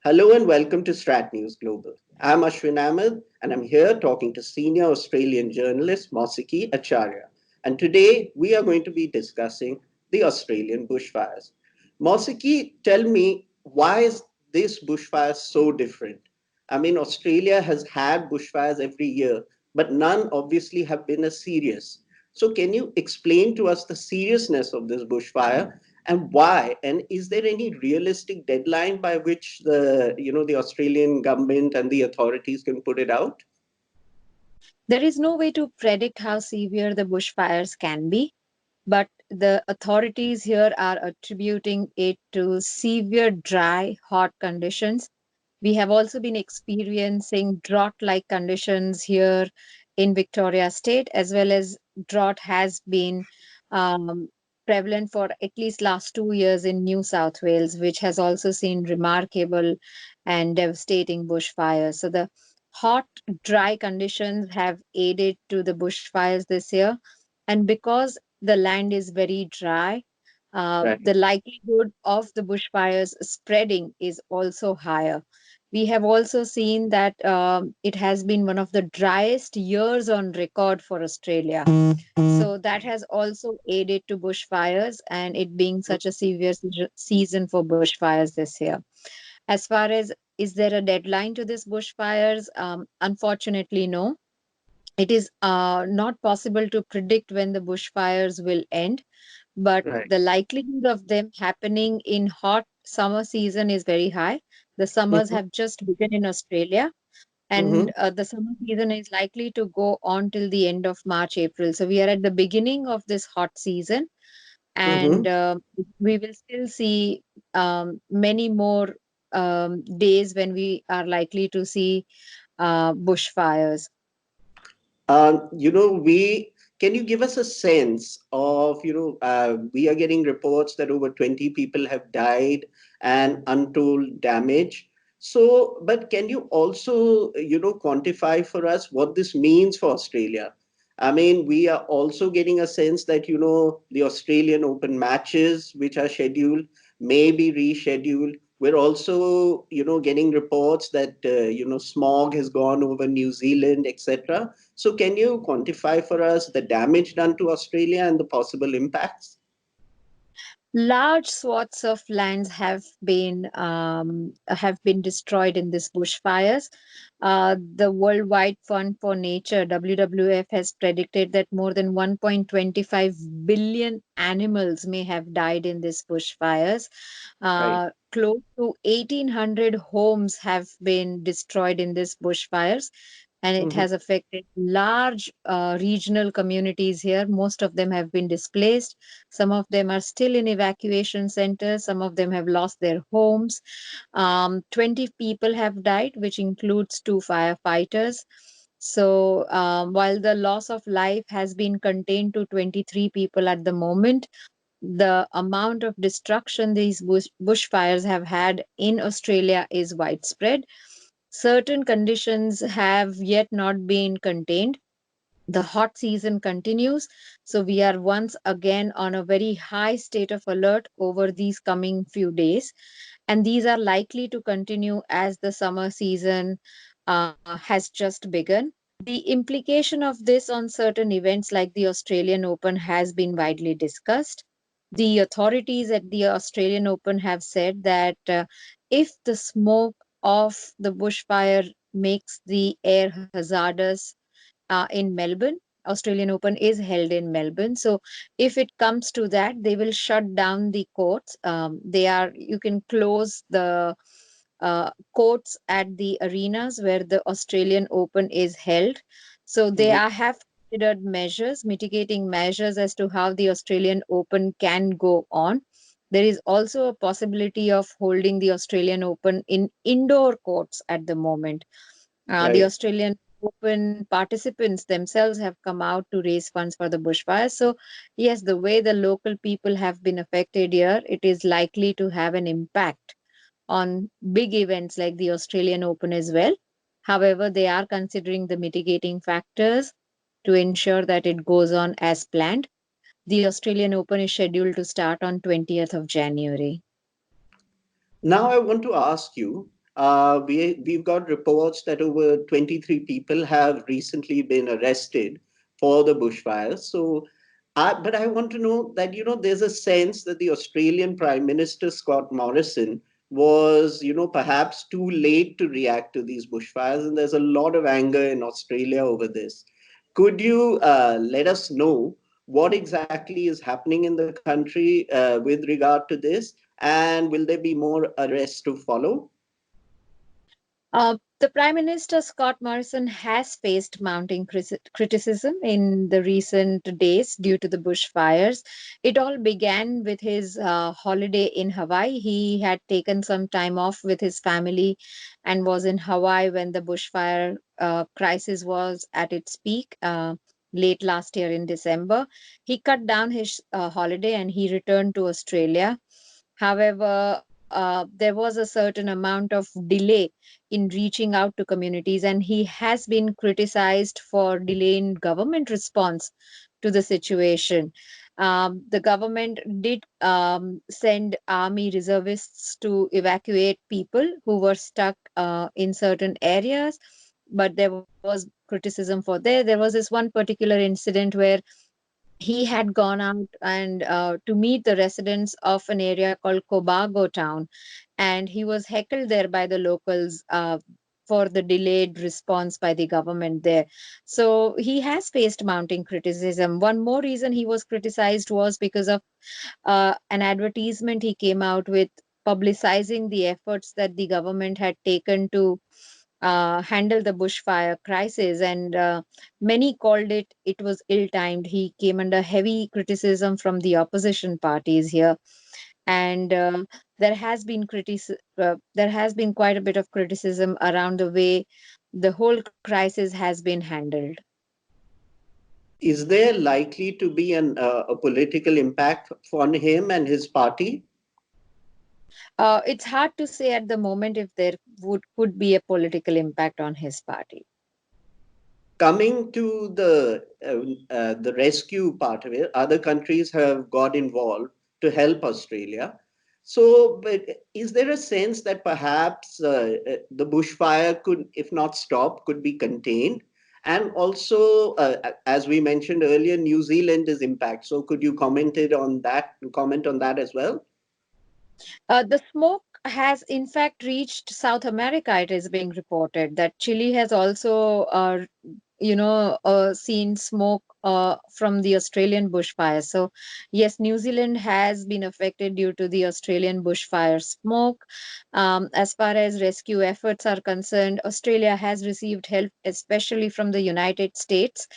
Hello and welcome to StratNews Global. I'm Ashwin Ahmad and I'm here talking to senior Australian journalist Mosiqi Acharya. And today we are going to be discussing the Australian bushfires. Mosiqi, tell me, why is this bushfire so different? I mean, Australia has had bushfires every year, but none obviously have been as serious. So can you explain to us the seriousness of this bushfire and why? And is there any realistic deadline by which the Australian government and the authorities can put it out? There is no way to predict how severe the bushfires can be, but the authorities here are attributing it to severe dry, hot conditions. We have also been experiencing drought like conditions here in Victoria State, as well as drought has been um, prevalent for at least last 2 years in New South Wales, which has also seen remarkable and devastating bushfires. So the hot, dry conditions have aided to the bushfires this year. And because the land is very dry, Right. the likelihood of the bushfires spreading is also higher. We have also seen that it has been one of the driest years on record for Australia. So that has also aided to bushfires and it being such a severe season for bushfires this year. As far as is there a deadline to this bushfires? Unfortunately, no. It is not possible to predict when the bushfires will end, but Right. the likelihood of them happening in hot summer season is very high. The summers Mm-hmm. have just begun in Australia, Mm-hmm. and the summer season is likely to go on till the end of March, April. So we are at the beginning of this hot season, Mm-hmm. and we will still see many more days when we are likely to see bushfires. We can you give us a sense of, we are getting reports that over 20 people have died and untold damage. So, but can you also, quantify for us what this means for Australia? I mean, we are also getting a sense that, the Australian Open matches, which are scheduled, may be rescheduled. We're also, getting reports that, smog has gone over New Zealand, etc. So, can you quantify for us the damage done to Australia and the possible impacts? Large swaths of lands have been destroyed in these bushfires. The Worldwide Fund for Nature (WWF) has predicted that more than 1.25 billion animals may have died in these bushfires. Right. Close to 1,800 homes have been destroyed in these bushfires, and it Mm-hmm. has affected large regional communities here. Most of them have been displaced. Some of them are still in evacuation centers. Some of them have lost their homes. 20 people have died, which includes two firefighters. So, while the loss of life has been contained to 23 people at the moment, the amount of destruction these bushfires have had in Australia is widespread. Certain conditions have yet not been contained. The hot season continues, so we are once again on a very high state of alert over these coming few days, and these are likely to continue as the summer season has just begun. The implication of this on certain events like the Australian Open has been widely discussed. The authorities at the Australian Open have said that if the smoke of the bushfire makes the air hazardous in Melbourne. Australian Open is held in Melbourne. So if it comes to that, they will shut down the courts. You can close the courts at the arenas where the Australian Open is held. So they Mm-hmm. have considered measures, mitigating measures as to how the Australian Open can go on. There is also a possibility of holding the Australian Open in indoor courts at the moment. The Right. Australian Open participants themselves have come out to raise funds for the bushfires. So, yes, the way the local people have been affected here, it is likely to have an impact on big events like the Australian Open as well. However, they are considering the mitigating factors to ensure that it goes on as planned. The Australian Open is scheduled to start on 20th of January. Now, I want to ask you, we've got reports that over 23 people have recently been arrested for the bushfires. But I want to know that, there's a sense that the Australian Prime Minister, Scott Morrison, was, perhaps too late to react to these bushfires. And there's a lot of anger in Australia over this. Could you let us know what exactly is happening in the country with regard to this? And will there be more arrests to follow? The Prime Minister Scott Morrison has faced mounting criticism in the recent days due to the bushfires. It all began with his holiday in Hawaii. He had taken some time off with his family and was in Hawaii when the bushfire crisis was at its peak. Late last year in December, he cut down his holiday and he returned to Australia. However, there was a certain amount of delay in reaching out to communities, and he has been criticized for delay in government response to the situation. The government did send army reservists to evacuate people who were stuck in certain areas, but there was criticism for there. There was this one particular incident where he had gone out and to meet the residents of an area called Cobago town, and he was heckled there by the locals for the delayed response by the government there. So he has faced mounting criticism. One more reason he was criticized was because of an advertisement he came out with publicizing the efforts that the government had taken to handle the bushfire crisis, and many called it was ill-timed. He came under heavy criticism from the opposition parties here, and there has been quite a bit of criticism around the way the whole crisis has been handled. Is there likely to be a political impact on him and his party? It's hard to say at the moment if there would could be a political impact on his party. Coming to the rescue part of it, other countries have got involved to help Australia. So, but is there a sense that perhaps the bushfire could, if not stop, could be contained? And also, as we mentioned earlier, New Zealand is impacted. So, could you comment on that as well? The smoke has in fact reached South America. It is being reported that Chile has also, seen smoke from the Australian bushfire. So, yes, New Zealand has been affected due to the Australian bushfire smoke. As far as rescue efforts are concerned, Australia has received help, especially from the United States.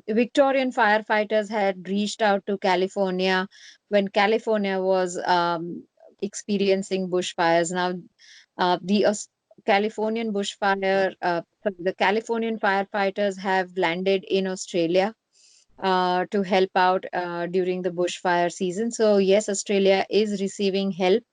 Victorian firefighters had reached out to California when California was experiencing bushfires. Now, the Californian bushfire, the Californian firefighters have landed in Australia to help out during the bushfire season. So, yes, Australia is receiving help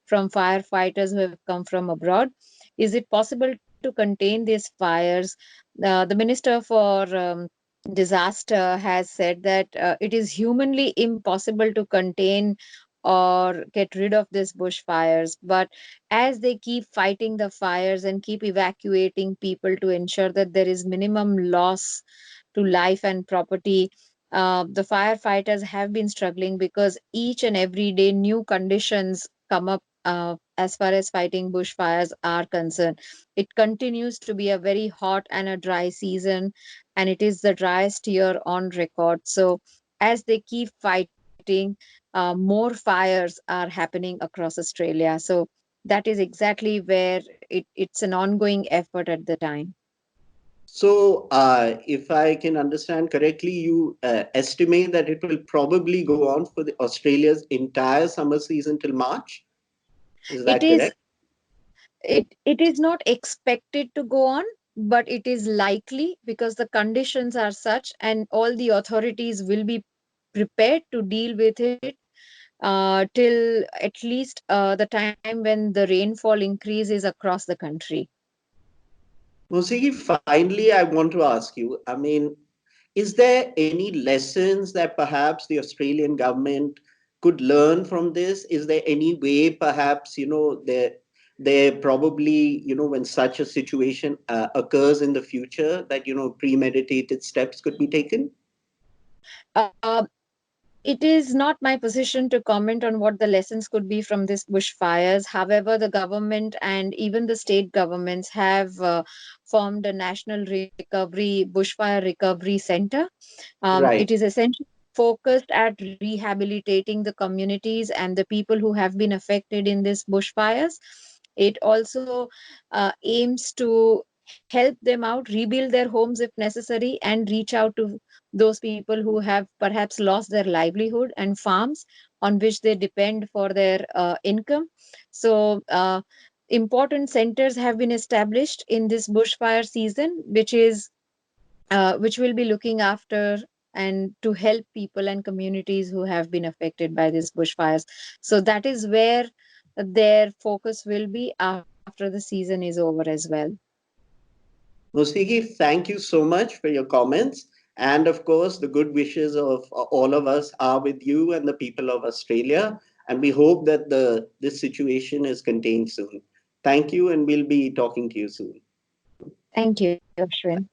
from firefighters who have come from abroad. Is it possible to contain these fires? The Minister for Disaster has said that it is humanly impossible to contain or get rid of these bushfires. But as they keep fighting the fires and keep evacuating people to ensure that there is minimum loss to life and property, the firefighters have been struggling because each and every day new conditions come up as far as fighting bushfires are concerned. It continues to be a very hot and a dry season, and it is the driest year on record. So, as they keep fighting, more fires are happening across Australia. So, that is exactly where it's an ongoing effort at the time. So, if I can understand correctly, you estimate that it will probably go on for the Australia's entire summer season till March. Is It that is correct? it is not expected to go on, but it is likely because the conditions are such, and all the authorities will be prepared to deal with it till at least the time when the rainfall increases across the country. Mosiki, finally, I want to ask you, I mean, is there any lessons that perhaps the Australian government could learn from this? Is there any way perhaps, there probably, when such a situation occurs in the future, that, premeditated steps could be taken? Uh, it is not my position to comment on what the lessons could be from this bushfires. However, the government and even the state governments have formed a national bushfire recovery center. It Right. is essentially focused at rehabilitating the communities and the people who have been affected in these bushfires. It also aims to help them out, rebuild their homes if necessary, and reach out to those people who have perhaps lost their livelihood and farms on which they depend for their income. So, important centers have been established in this bushfire season, which will be looking after and to help people and communities who have been affected by these bushfires. So that is where their focus will be after the season is over as well. Mosiqi, thank you so much for your comments. And of course, the good wishes of all of us are with you and the people of Australia. And we hope that this situation is contained soon. Thank you, and we'll be talking to you soon. Thank you, Ashwin.